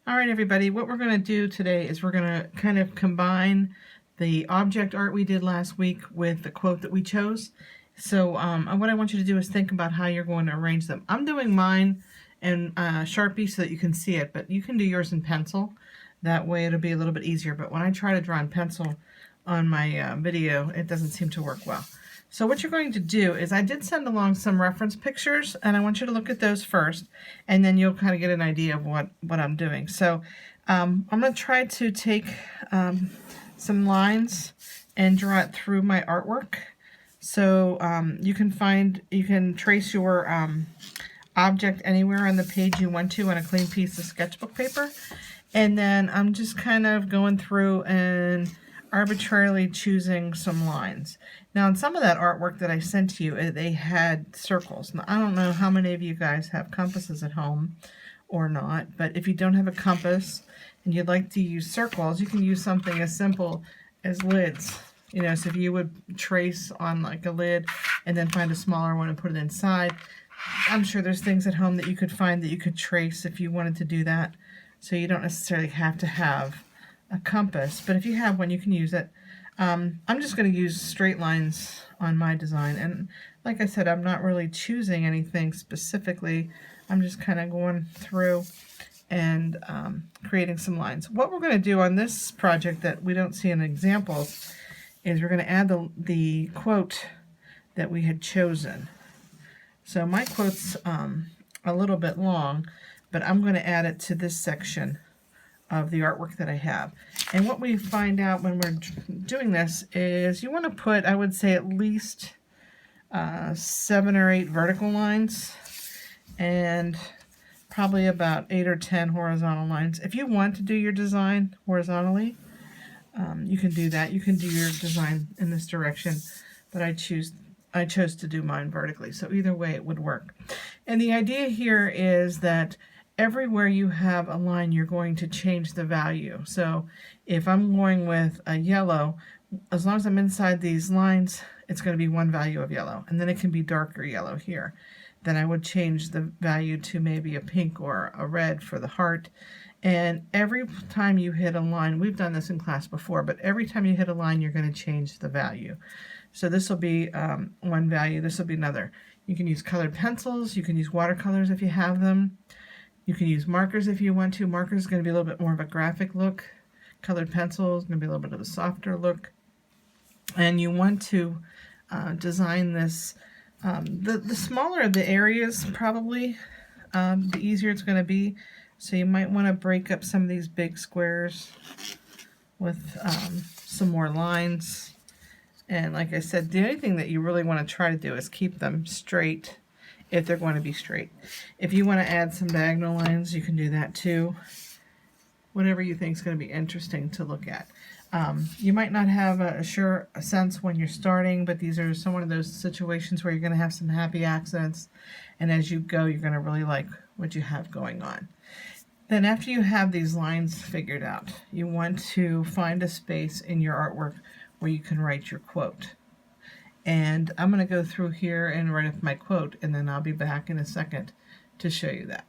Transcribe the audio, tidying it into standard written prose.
All right, everybody, what we're going to do today is we're going to kind of combine the object art we did last week with the quote that we chose. So what I want you to do is think about how you're going to arrange them. I'm doing mine in Sharpie so that you can see it, but you can do yours in pencil. That way it'll be a little bit easier. But when I try to draw in pencil on my video, it doesn't seem to work well. So what you're going to do is I did send along some reference pictures, and I want you to look at those first, and then you'll kind of get an idea of what I'm doing. So I'm going to try to take some lines and draw it through my artwork. So you can trace your object anywhere on the page you want to on a clean piece of sketchbook paper. And then I'm just kind of going through and arbitrarily choosing some lines. Now, in some of that artwork that I sent to you, they had circles. Now, I don't know how many of you guys have compasses at home or not, but if you don't have a compass and you'd like to use circles, you can use something as simple as lids. You know, so if you would trace on like a lid and then find a smaller one and put it inside, I'm sure there's things at home that you could find that you could trace if you wanted to do that. So you don't necessarily have to have a compass, but if you have one, you can use it. I'm just going to use straight lines on my design, and like I said, I'm not really choosing anything specifically. I'm just kind of going through and creating some lines. What we're going to do on this project that we don't see in examples is we're going to add the quote that we had chosen. So my quote's a little bit long, but I'm going to add it to this section of the artwork that I have. And what we find out when we're doing this is you want to put, I would say, at least 7 or 8 vertical lines and probably about 8 or 10 horizontal lines. If you want to do your design horizontally, you can do that. You can do your design in this direction, but I chose to do mine vertically, so either way it would work. And the idea here is that everywhere you have a line, you're going to change the value. So if I'm going with a yellow, as long as I'm inside these lines, it's going to be one value of yellow, and then it can be darker yellow here. Then I would change the value to maybe a pink or a red for the heart. And every time you hit a line, we've done this in class before, but every time you hit a line, you're going to change the value. So this will be one value, this will be another. You can use colored pencils, you can use watercolors if you have them. You can use markers if you want to. Markers is going to be a little bit more of a graphic look. Colored pencil is going to be a little bit of a softer look. And you want to design this. The smaller the areas, probably, the easier it's going to be. So you might want to break up some of these big squares with some more lines. And like I said, the only thing that you really want to try to do is keep them straight if they're going to be straight. If you want to add some diagonal lines, you can do that too. Whatever you think is going to be interesting to look at. You might not have a sure sense when you're starting, but these are some one of those situations where you're going to have some happy accidents, and as you go, you're going to really like what you have going on. Then after you have these lines figured out, you want to find a space in your artwork where you can write your quote. And I'm going to go through here and write up my quote, and then I'll be back in a second to show you that.